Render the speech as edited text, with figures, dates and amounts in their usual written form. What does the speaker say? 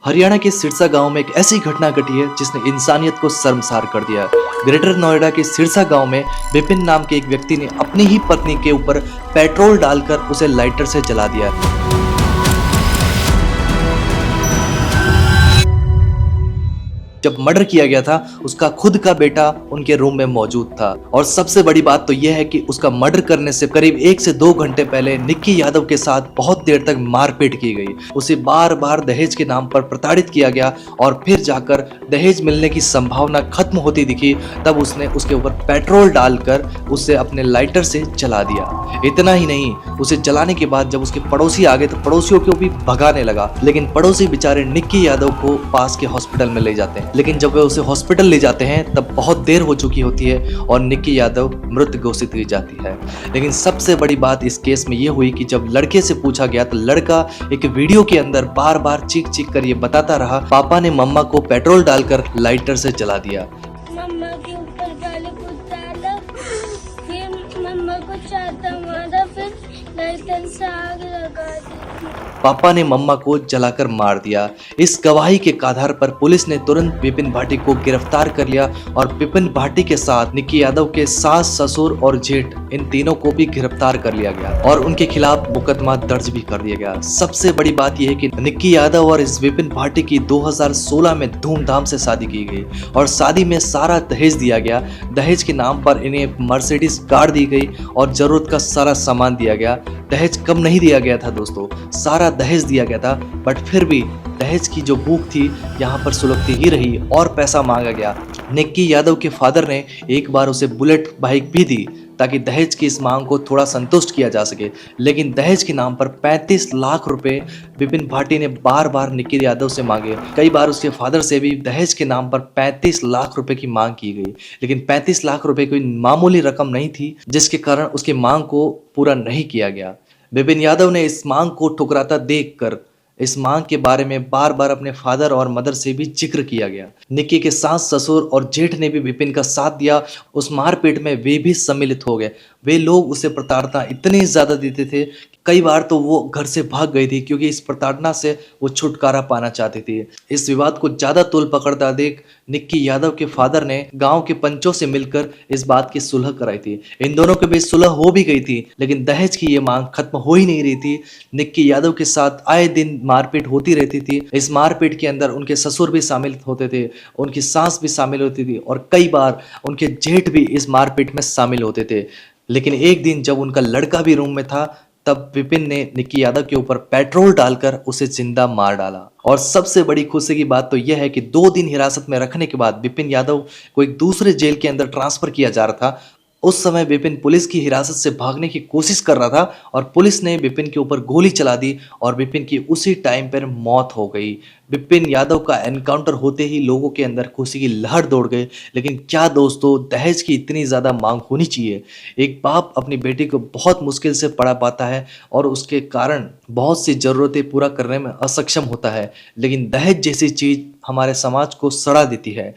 हरियाणा के सिरसा गांव में एक ऐसी घटना घटी है जिसने इंसानियत को शर्मसार कर दिया। ग्रेटर नोएडा के सिरसा गांव में विपिन नाम के एक व्यक्ति ने अपनी ही पत्नी के ऊपर पेट्रोल डालकर उसे लाइटर से जला दिया। जब मर्डर किया गया था उसका खुद का बेटा उनके रूम में मौजूद था। और सबसे बड़ी बात तो यह है कि उसका मर्डर करने से करीब 1 से 2 घंटे पहले निक्की यादव के साथ बहुत देर तक मारपीट की गई। उसे बार बार दहेज के नाम पर प्रताड़ित किया गया और फिर जाकर दहेज मिलने की संभावना खत्म होती दिखी तब उसने उसके ऊपर पेट्रोल डालकर उसे अपने लाइटर से जला दिया। इतना ही नहीं, उसे जलाने के बाद जब उसके पड़ोसी आ गए तो पड़ोसियों को भी भगाने लगा, लेकिन पड़ोसी बेचारे निक्की यादव को पास के हॉस्पिटल में ले जाते हैं। लेकिन जब वे उसे हॉस्पिटल ले जाते हैं तब बहुत देर हो चुकी होती है और निक्की यादव मृत घोषित की जाती है। लेकिन सबसे बड़ी बात इस केस में यह हुई कि जब लड़के से पूछा गया तो लड़का एक वीडियो के अंदर बार बार चीख चीख कर ये बताता रहा, पापा ने मम्मा को पेट्रोल डालकर लाइटर से जला दिया। मम्मा के ऊपर गाली कुछ डाला, फिर मम्मा को चाहता मारा, फिर लाइटर से आग लगा दी। पापा ने मम्मा को जलाकर मार दिया। इस गवाही के आधार पर पुलिस ने तुरंत विपिन भाटी को गिरफ्तार कर लिया और विपिन भाटी के साथ निक्की यादव के सास, ससुर और जेठ इन तीनों को भी गिरफ्तार कर लिया गया और उनके खिलाफ मुकदमा दर्ज भी कर दिया गया। सबसे बड़ी बात यह है कि निक्की यादव और इस विपिन भाटी की 2016 में धूमधाम से शादी की गई और शादी में सारा दहेज दिया गया। दहेज के नाम पर इन्हें मर्सिडीज कार दी गई और जरूरत का सारा सामान दिया गया। दहेज कम नहीं दिया गया था दोस्तों, सारा दहेज दिया गया था, बट फिर भी दहेज की जो भूख थी यहाँ पर सुलगती ही रही और पैसा मांगा गया। निक्की यादव के फादर ने एक बार उसे बुलेट बाइक भी दी ताकि दहेज की इस मांग को थोड़ा संतुष्ट किया जा सके, लेकिन दहेज के नाम पर 35 लाख रुपए विपिन भाटी ने बार बार निक्की यादव से मांगे। कई बार उसके फादर से भी दहेज के नाम पर 35 लाख रुपए की मांग की गई, लेकिन 35 लाख रुपए कोई मामूली रकम नहीं थी जिसके कारण उसकी मांग को पूरा नहीं किया गया। विपिन यादव ने इस मांग को ठुकराता देखकर इस मांग के बारे में बार बार अपने फादर और मदर से भी जिक्र किया गया। निक्की के सास, ससुर और जेठ ने भी विपिन का साथ दिया। उस मारपीट में वे भी सम्मिलित हो गए। वे लोग उसे प्रताड़ना इतनी ज्यादा देते थे, कई बार तो वो घर से भाग गई थी क्योंकि इस प्रताड़ना से वो छुटकारा पाना चाहती थी। इस विवाद को ज्यादा तूल पकड़ता देख निक्की यादव के फादर ने गांव के पंचों से मिलकर इस बात की सुलह कराई थी। इन दोनों के बीच सुलह हो भी गई थी, लेकिन दहेज की ये मांग खत्म हो ही नहीं रही थी। निक्की यादव के साथ आए दिन मारपीट होती रहती थी। इस मारपीट के अंदर उनके ससुर भी शामिल होते थे, उनकी सास भी शामिल होती थी और कई बार उनके जेठ भी इस मारपीट में शामिल होते थे। लेकिन एक दिन जब उनका लड़का भी रूम में था तब विपिन ने निक्की यादव के ऊपर पेट्रोल डालकर उसे जिंदा मार डाला। और सबसे बड़ी खुशी की बात तो यह है कि 2 दिन हिरासत में रखने के बाद विपिन यादव को एक दूसरे जेल के अंदर ट्रांसफर किया जा रहा था। उस समय विपिन पुलिस की हिरासत से भागने की कोशिश कर रहा था और पुलिस ने विपिन के ऊपर गोली चला दी और विपिन की उसी टाइम पर मौत हो गई। विपिन यादव का एनकाउंटर होते ही लोगों के अंदर खुशी की लहर दौड़ गई। लेकिन क्या दोस्तों, दहेज की इतनी ज़्यादा मांग होनी चाहिए? एक बाप अपनी बेटी को बहुत मुश्किल से पढ़ा पाता है और उसके कारण बहुत सी ज़रूरतें पूरा करने में असक्षम होता है, लेकिन दहेज जैसी चीज़ हमारे समाज को सड़ा देती है।